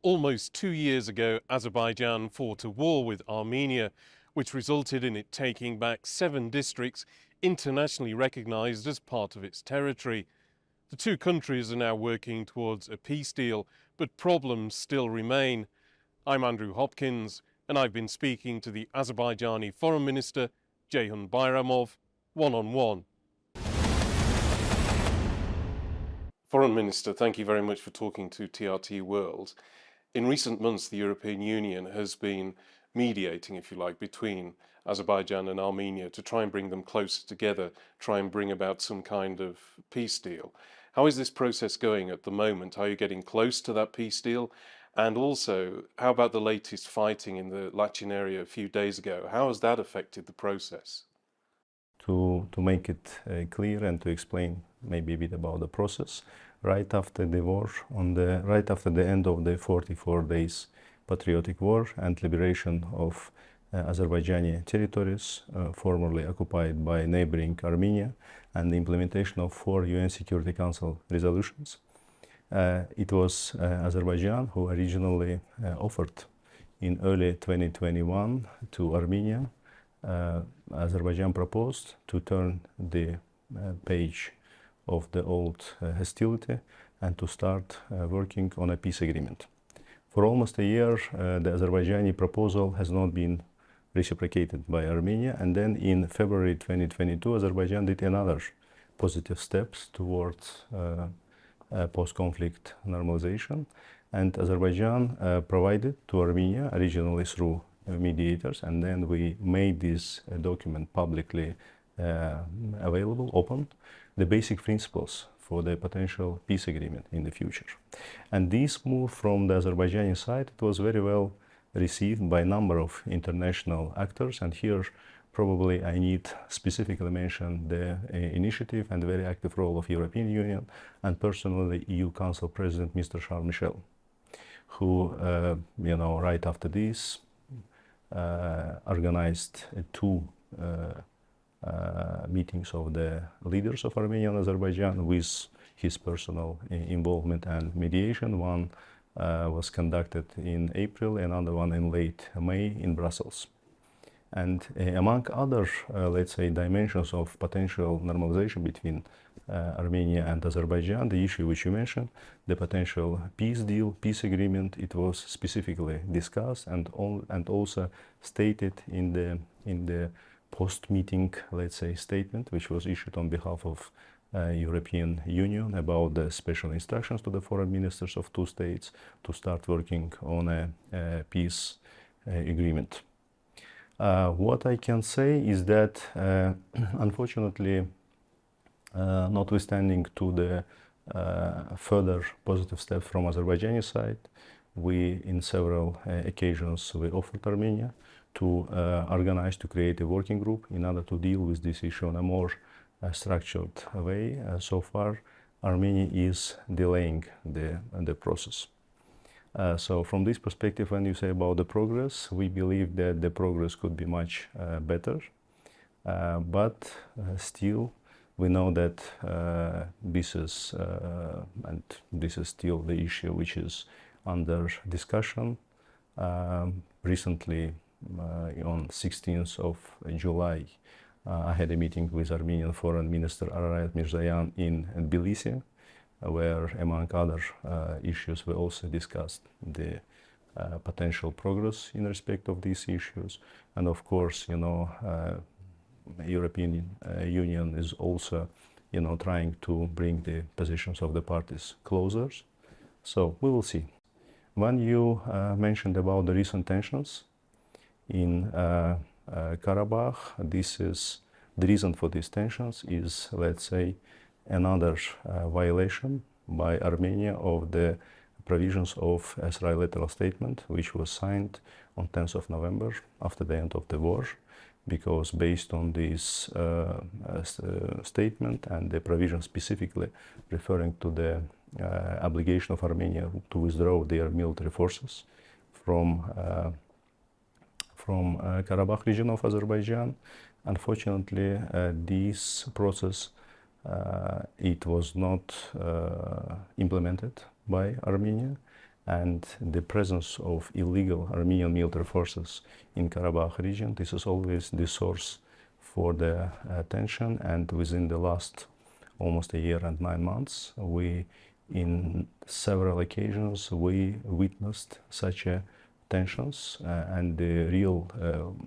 Almost 2 years ago, Azerbaijan fought a war with Armenia, which resulted in it taking back 7 districts internationally recognized as part of its territory. The two countries are now working towards a peace deal, but problems still remain. I'm Andrew Hopkins, and I've been speaking to the Azerbaijani Foreign Minister, Jeyhun Bayramov, one-on-one. Foreign Minister, thank you very much for talking to TRT World. In recent months, the European Union has been mediating, if you like, between Azerbaijan and Armenia to try and bring them closer together, try and bring about some kind of peace deal. How is this process going at the moment? Are you getting close to that peace deal? And also, how about the latest fighting in the Lachin area a few days ago? How has that affected the process? To make it clear and to explain maybe a bit about the process, right after the war, right after the end of the 44 days patriotic war and liberation of Azerbaijani territories formerly occupied by neighboring Armenia, and the implementation of 4 UN Security Council resolutions, it was Azerbaijan who originally offered in early 2021 to Armenia. Azerbaijan proposed to turn the page of the old hostility and to start working on a peace agreement. For almost a year, the Azerbaijani proposal has not been reciprocated by Armenia, and then in February 2022, Azerbaijan did another positive steps towards post-conflict normalization, and Azerbaijan provided to Armenia, originally through mediators, and then we made this document publicly available, open, the basic principles for the potential peace agreement in the future. And this move from the Azerbaijani side, it was very well received by a number of international actors, and here probably I need specifically mention the initiative and the very active role of European Union and personally EU Council President Mr. Charles Michel, who, right after this, organized 2 meetings of the leaders of Armenia and Azerbaijan with his personal involvement and mediation. One was conducted in April, another one in late May in Brussels. And among other, let's say, dimensions of potential normalization between Armenia and Azerbaijan, the issue which you mentioned, the potential peace deal, peace agreement, it was specifically discussed and also stated in the post-meeting, let's say, statement, which was issued on behalf of European Union about the special instructions to the foreign ministers of 2 states to start working on a peace agreement. What I can say is that, unfortunately, notwithstanding to the further positive steps from Azerbaijani side, we, in several occasions, we offered Armenia to organize, to create a working group in order to deal with this issue in a more structured way. So far, Armenia is delaying the process. So from this perspective, when you say about the progress, we believe that the progress could be much better, but still we know that this is still the issue which is under discussion. Recently, on 16th of July, I had a meeting with Armenian Foreign Minister Ararat Mirzayan in Tbilisi, where, among other issues, we also discussed the potential progress in respect of these issues. And of course, European Union is also, trying to bring the positions of the parties closer. So we will see. When you mentioned about the recent tensions in Karabakh, the reason for these tensions is, let's say, another violation by Armenia of the provisions of a trilateral statement, which was signed on 10th of November after the end of the war, because based on this statement and the provision specifically referring to the obligation of Armenia to withdraw their military forces from Karabakh region of Azerbaijan, unfortunately, this process it was not implemented by Armenia, and the presence of illegal Armenian military forces in Karabakh region. This is always the source for the tension, and within the last almost a year and 9 months, we, in several occasions, we witnessed such tensions, and the real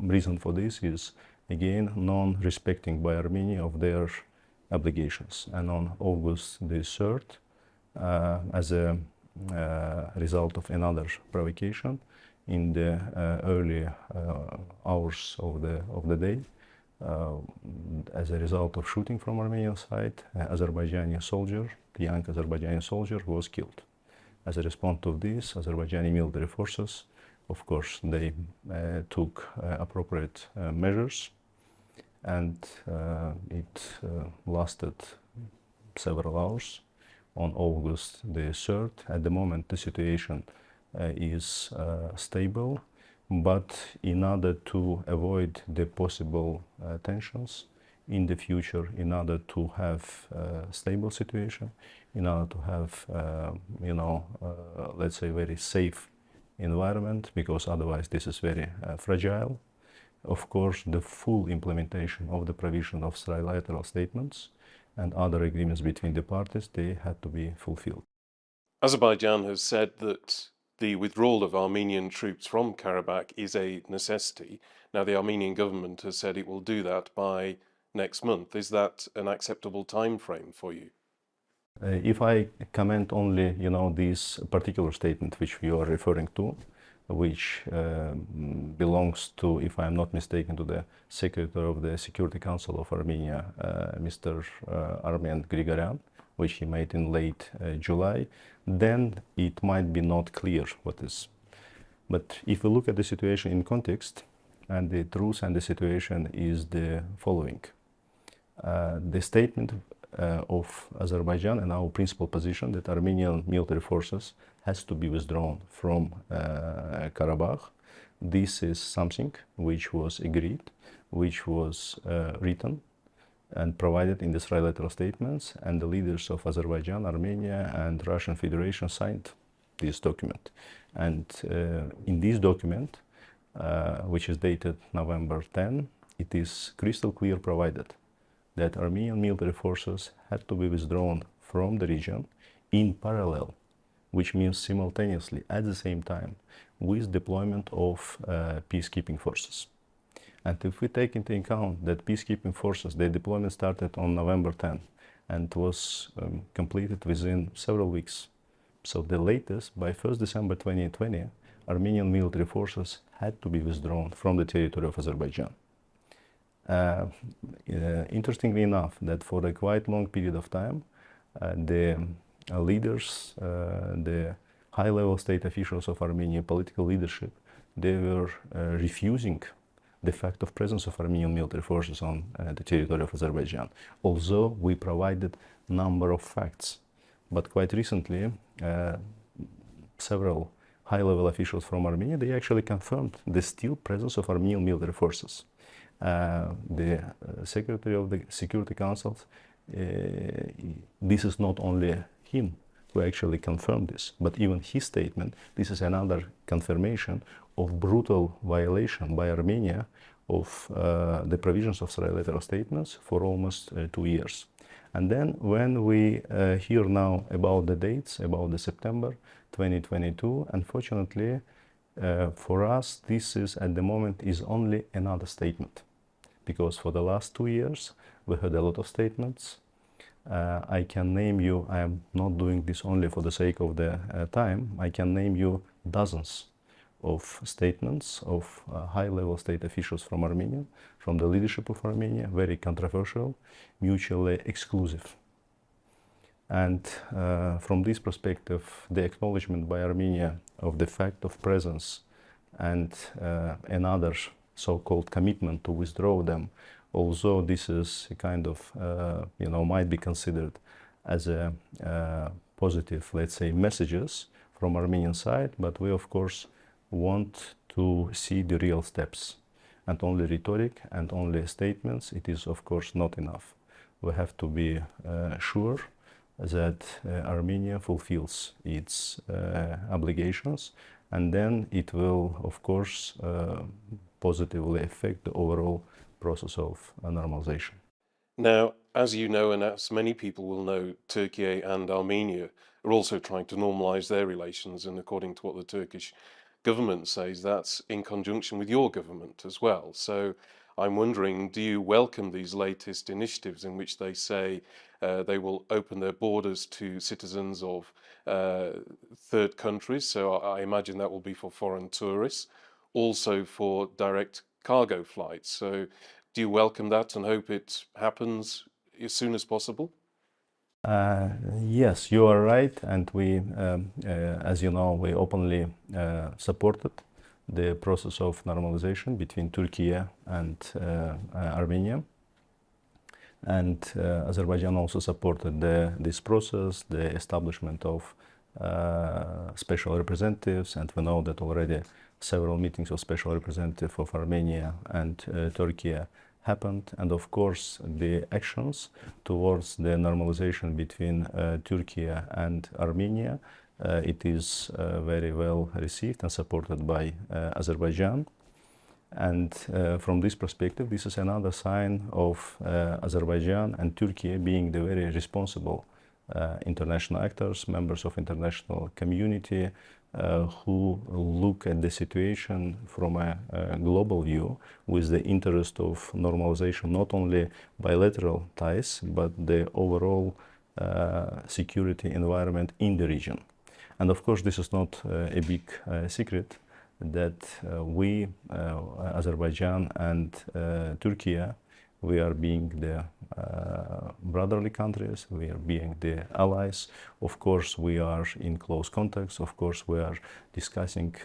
reason for this is, again, non-respecting by Armenia of their obligations. And on August the 3rd, as a result of another provocation in the early hours of the day, as a result of shooting from Armenian side, Azerbaijani soldier, the young Azerbaijani soldier, was killed. As a response to this, Azerbaijani military forces, of course, they took appropriate measures, and it lasted several hours on August the 3rd. At the moment, the situation is stable, but in order to avoid the possible tensions in the future, in order to have a stable situation, in order to have, let's say, very safe environment, because otherwise this is very fragile. Of course, the full implementation of the provision of trilateral statements and other agreements between the parties, they had to be fulfilled. Azerbaijan has said that the withdrawal of Armenian troops from Karabakh is a necessity. Now, the Armenian government has said it will do that by next month. Is that an acceptable time frame for you? If I comment only, this particular statement which you are referring to, which belongs to, if I am not mistaken, to the Secretary of the Security Council of Armenia, Mr. Armen Grigoryan, which he made in late July, then it might be not clear what is. But if we look at the situation in context, and the truth and the situation is the following. The statement of Azerbaijan and our principal position that Armenian military forces has to be withdrawn from Karabakh. This is something which was agreed, which was written and provided in the trilateral statements, and the leaders of Azerbaijan, Armenia, and Russian Federation signed this document. And in this document, which is dated November 10, it is crystal clear provided that Armenian military forces had to be withdrawn from the region in parallel, which means simultaneously at the same time with deployment of peacekeeping forces. And if we take into account that peacekeeping forces, their deployment started on November 10 and was completed within several weeks. So the latest, by 1st December 2020, Armenian military forces had to be withdrawn from the territory of Azerbaijan. Interestingly enough, that for a quite long period of time, the leaders, the high-level state officials of Armenia, political leadership, they were refusing the fact of presence of Armenian military forces on the territory of Azerbaijan, although we provided number of facts. But quite recently, several high-level officials from Armenia, they actually confirmed the still presence of Armenian military forces. The Secretary of the Security Council, this is not only him who actually confirmed this, but even his statement, this is another confirmation of brutal violation by Armenia of the provisions of trilateral statements for almost 2 years. And then when we hear now about the dates, about the September 2022, unfortunately, for us, this is at the moment is only another statement, because for the last 2 years we heard a lot of statements. I can name you, I am not doing this only for the sake of the time, I can name you dozens of statements of high-level state officials from Armenia, from the leadership of Armenia, very controversial, mutually exclusive. And from this perspective, the acknowledgement by Armenia of the fact of presence and another so-called commitment to withdraw them, although this is a kind of, might be considered as a positive, let's say, messages from Armenian side, but we of course want to see the real steps, and only rhetoric and only statements, it is of course not enough. We have to be sure that Armenia fulfills its obligations, and then it will, of course, positively affect the overall process of normalization. Now, as you know, and as many people will know, Turkey and Armenia are also trying to normalize their relations, and according to what the Turkish government says, that's in conjunction with your government as well. So I'm wondering, do you welcome these latest initiatives in which they say they will open their borders to citizens of third countries? So I imagine that will be for foreign tourists, also for direct cargo flights. So do you welcome that and hope it happens as soon as possible? Yes, you are right, and we, as you know, we openly supported the process of normalization between Turkey and Armenia. And Azerbaijan also supported this process, the establishment of special representatives, and we know that already several meetings of special representative of Armenia and Turkey happened, and of course the actions towards the normalization between Turkey and Armenia, it is very well received and supported by Azerbaijan. And from this perspective, this is another sign of Azerbaijan and Turkey being the very responsible international actors, members of international community, who look at the situation from a global view with the interest of normalization, not only bilateral ties, but the overall security environment in the region. And of course, this is not a big secret that we, Azerbaijan and Turkey, we are being the brotherly countries, we are being the allies. Of course, we are in close contacts. Of course, we are discussing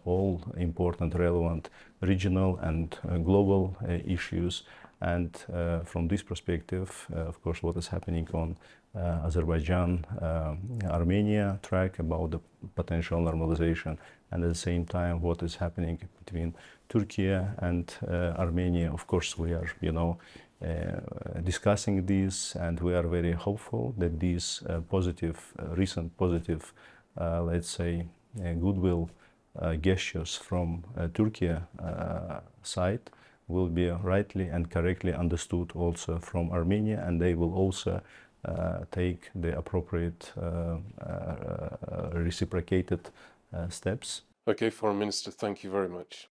all important, relevant regional and global issues. And from this perspective, of course, what is happening on Azerbaijan-Armenia track about the potential normalization, and at the same time, what is happening between Turkey and Armenia. Of course, we are, discussing this, and we are very hopeful that these recent positive, let's say, goodwill gestures from Turkey side will be rightly and correctly understood also from Armenia, and they will also take the appropriate reciprocated steps. Okay, Foreign Minister, thank you very much.